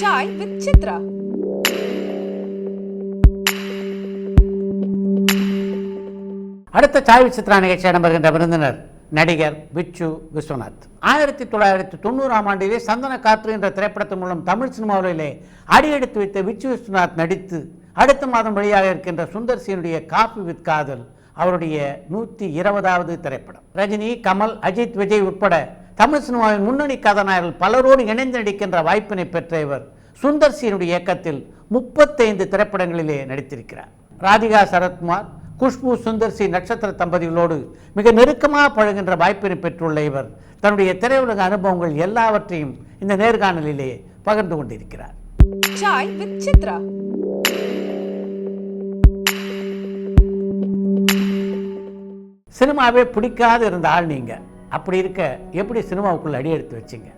Chai with Chitra. அடுத்த சாய் விசித்ரா நிகழ்ச்சியை நம்புகின்ற விருந்தினர் நடிகர் விச்சு விஸ்வநாத். 1990ஆம் ஆண்டிலே சந்தன காற்று என்ற திரைப்படத்தின் மூலம் தமிழ் சினிமாவிலே அடியெடுத்து வைத்த விச்சு விஸ்வநாத் நடித்து அடுத்த மாதம் வெளியாக இருக்கின்ற சுந்தர் சியினுடைய காஃபி வித் காதல் அவருடைய 120வது திரைப்படம். ரஜினி, கமல், அஜித், விஜய் உட்பட தமிழ் சினிமாவின் முன்னணி கதாநாயகர்கள் பலரோடு இணைந்து நடிக்கின்ற வாய்ப்பினை பெற்ற இவர் சுந்தர் சியினுடைய இயக்கத்தில் 35 திரைப்படங்களிலே நடித்திருக்கிறார். ராதிகா சரத்குமார், குஷ்பு, சுந்தர் சி நட்சத்திர தம்பதிகளோடு மிக நெருக்கமாக பழகின்ற வாய்ப்பினை பெற்றுள்ள இவர் தன்னுடைய திரையுலக அனுபவங்கள் எல்லாவற்றையும் இந்த நேர்காணலிலே பகிர்ந்து கொண்டிருக்கிறார். Chai with Chitra. சினிமாவே பிடிக்காது இருந்த ஆள் நீங்கள். அப்படி இருக்க எப்படி சினிமாவுக்குள்ள அடி எடுத்து வச்சிங்க?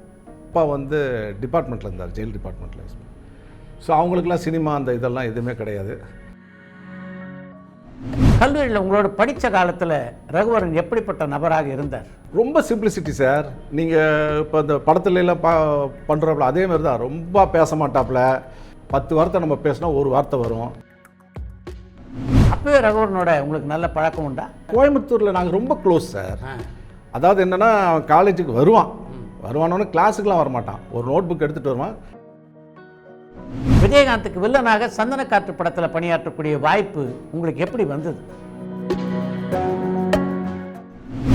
அப்பா வந்து டிபார்ட்மெண்ட்டில் இருந்தார், ஜெயில் டிபார்ட்மெண்ட்டில். ஸோ அவங்களுக்குலாம் சினிமா அந்த இதெல்லாம் எதுவுமே கிடையாது. கல்லூரியில் உங்களோட படித்த காலத்தில் ரகுவரன் எப்படிப்பட்ட நபராக இருந்தார்? ரொம்ப சிம்பிளிசிட்டி சார். நீங்கள் இப்போ இந்த படத்துல எல்லாம் பண்ணுறப்பல அதே மாதிரி தான். ரொம்ப பேச மாட்டாப்புல. 10 வார்த்தை நம்ம பேசினா ஒரு வார்த்தை வரும். அப்பவே ரகுவரனோட உங்களுக்கு நல்ல பழக்கம் உண்டா? கோயம்புத்தூரில் நாங்கள் ரொம்ப க்ளோஸ் சார். அதாவது என்னென்னா, அவன் காலேஜுக்கு வருவானோன்னு கிளாஸுக்கெலாம் வரமாட்டான். ஒரு நோட் புக் எடுத்துகிட்டு வருவான். விஜயகாந்துக்கு வில்லனாக சந்தன காற்று படத்தில் பணியாற்றக்கூடிய வாய்ப்பு உங்களுக்கு எப்படி வந்தது?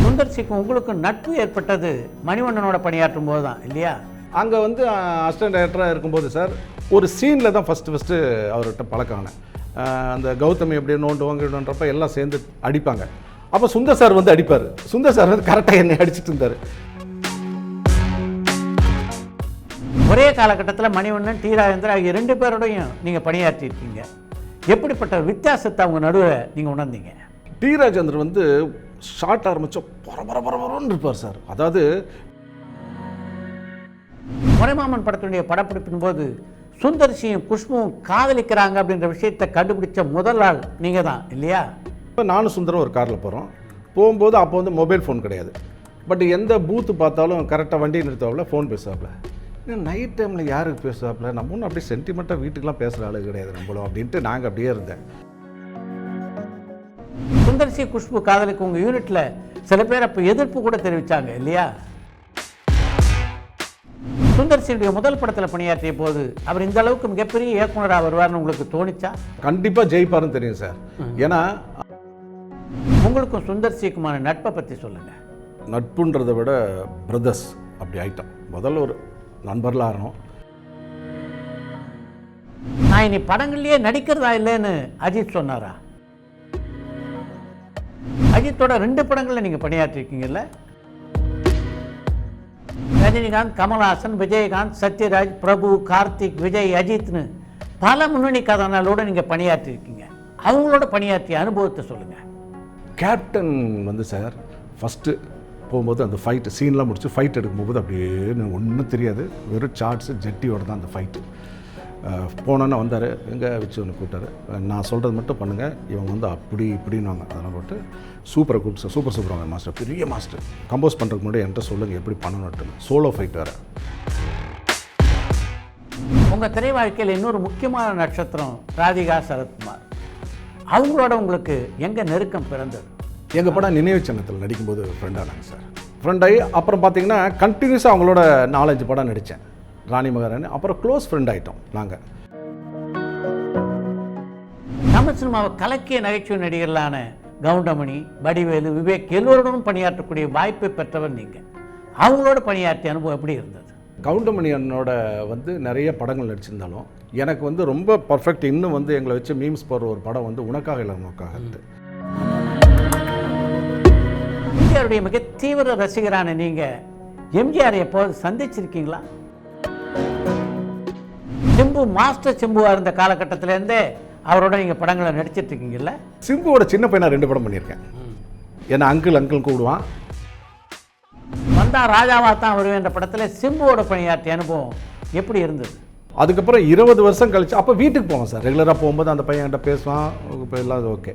சுந்தர் சிக்கும் உங்களுக்கும் நட்பு ஏற்பட்டது மணிவண்ணனோட பணியாற்றும் போது தான் இல்லையா? அங்கே வந்து அசிஸ்டன்ட் டைரக்டராக இருக்கும்போது சார் ஒரு சீனில் தான் ஃபஸ்ட்டு அவர்கிட்ட பழக்கானேன். அந்த கௌதமி அப்படியே நோண்டுவாங்கன்றப்ப எல்லாம் சேர்ந்து அடிப்பாங்க. அப்போ சுந்தர் சார் வந்து அடிப்பார். சுந்தர் சார் வந்து கரெக்டாக என்னை அடிச்சுட்டு இருந்தார். ஒரே காலகட்டத்தில் மணிவண்ணன், டி ராஜேந்திரன் ஆகிய 2 பேரோடையும் நீங்கள் பணியாற்றிருக்கீங்க. எப்படிப்பட்ட வித்தியாசத்தை அவங்க நடுவில் நீங்கள் உணர்ந்தீங்க? டி ராஜேந்திரன் வந்து ஷார்ட் ஆரம்பித்தா பரபரன்னு இருப்பார் சார். அதாவது முறைமாமன் படத்தினுடைய படப்பிடிப்பின் போது சுந்தர் சியும் குஷ்புவும் காதலிக்கிறாங்க அப்படின்ற விஷயத்தை கண்டுபிடிச்ச முதல் ஆள் நீங்கள் தான் இல்லையா? இப்போ நானும் சுந்தரம் ஒரு காரில் போகும்போது அப்போ வந்து மொபைல் ஃபோன் கிடையாது. பட் எந்த பூத்து பார்த்தாலும் கரெக்டாக வண்டி நிறுத்தாப்புல ஃபோன் பேசுவாப்புல. நைட் டைமில் யாருக்கு பேசுவாப்புல? நம்ம ஒன்றும் அப்படியே சென்டிமெண்ட்டாக வீட்டுக்கெலாம் பேசுகிற ஆளு கிடையாது நம்மளும் அப்படின்ட்டு நாங்கள் அப்படியே இருந்தேன். சுந்தர் சி குஷ்பு காதலுக்கு உங்கள் யூனிட்டில் சில பேர் அப்போ எதிர்ப்பு கூட தெரிவித்தாங்க இல்லையா? சுந்தர் சியுடைய முதல் படத்தில் பணியாற்றிய போது அவர் இந்த அளவுக்கு மிகப்பெரிய இயக்குனராக வருவார்னு உங்களுக்கு தோணிச்சா? கண்டிப்பாக ஜெயிப்பாருன்னு தெரியும் சார். ஏன்னா உங்களுக்கும் சுந்தர் சிக்குமான நட்பை பற்றி சொல்லுங்கள். நட்புன்றதை விட பிரதர்ஸ் அப்படி ஆயிட்டோம். முதல்ல ஒரு நண்பர்களாக ஆகணும். நான் இனி படங்கள்லேயே நடிக்கிறதா இல்லைன்னு அஜித் சொன்னாரா? அஜித்தோட 2 படங்களில் நீங்கள் பணியாற்றிருக்கீங்கல்ல? ரஜினிகாந்த், கமல்ஹாசன், விஜயகாந்த், சத்யராஜ், பிரபு, கார்த்திக், விஜய், அஜித்னு பல முன்னணி கதாநாயகர்களோடு நீங்கள் பணியாற்றிருக்கீங்க. அவங்களோட பணியாற்றிய அனுபவத்தை சொல்லுங்கள். கேப்டன் வந்து சார் ஃபஸ்ட்டு போகும்போது அந்த ஃபைட்டு சீன்லாம் முடிச்சு ஃபைட் எடுக்கும்போது அப்படியே ஒன்றும் தெரியாது. வெறும் சார்ட்ஸு ஜெட்டியோட தான் அந்த ஃபைட்டு. போனோன்னு வந்தார். எங்கே வச்சு ஒன்று கூப்பிட்டாரு. நான் சொல்கிறது மட்டும் பண்ணுங்கள், இவங்க வந்து அப்படி இப்படின்னு அதெல்லாம் போட்டு சூப்பரை கூப்பிட்டு சூப்பர் மாஸ்டர், பெரிய மாஸ்டர். கம்போஸ் பண்ணுறதுக்கு முன்னாடி என்கிட்ட சொல்லுங்கள் எப்படி பண்ணணும்ட்டு. சோலோ ஃபைட் வேறு. உங்கள் திரை வாழ்க்கையில் இன்னொரு முக்கியமான நட்சத்திரம் ராதிகா சரத்குமார். அவங்களோட உங்களுக்கு எங்கே நெருக்கம் பிறந்தது? எங்கள் படம் நினைவு சின்னத்தில் நடிக்கும்போது ஃப்ரெண்டானாங்க சார். ஃப்ரெண்டாகி அப்புறம் பார்த்தீங்கன்னா கண்டினியூஸாக அவங்களோட 4-5 படம் நடித்தேன். ராணி மகாராணி. அப்புறம் க்ளோஸ் ஃப்ரெண்ட் ஆகிட்டோம் நாங்கள். தமிழ் சினிமாவை கலக்கிய நகைச்சுவை நடிகர்களான கவுண்டமணி, வடிவேலு, விவேக் எல்லோருடனும் பணியாற்றக்கூடிய வாய்ப்பை பெற்றவர் நீங்கள். அவங்களோட பணியாற்றிய அனுபவம் எப்படி இருந்தது? கவுண்டமணி அண்ணனோட வந்து நிறைய படங்கள் நடிச்சிருந்தாலும் எனக்கு வந்து ரொம்ப பர்ஃபெக்ட். இன்னும் வந்து எங்களை வச்சு மீம்ஸ் போடுற ஒரு படம் வந்து உனக்காக இல்லை நமக்காக. எம்ஜிஆருடைய மிக தீவிர ரசிகரான நீங்கள் எம்ஜிஆர் எப்போது சந்திச்சிருக்கீங்களா? சிம்பு மாஸ்டர் சிம்புவாக இருந்த காலகட்டத்திலேருந்தே அவரோட நீங்கள் படங்களை நடிச்சிட்டு இருக்கீங்கல்ல? சிம்புவோட சின்ன பையனா 2 படம் பண்ணியிருக்கேன். ஏன்னா அங்கிள் கூப்பிடுவான். வந்தா ராஜாவா தான் வருவேன்ற படத்தில் சிம்புவோட பணியாற்றிய அனுபவம் எப்படி இருந்தது? அதுக்கப்புறம் 20 வருஷம் கழிச்சு அப்போ வீட்டுக்கு போவோம் சார். ரெகுலராக போகும்போது அந்த பையன்கிட்ட பேசுவான். இப்போ எல்லாம் ஓகே.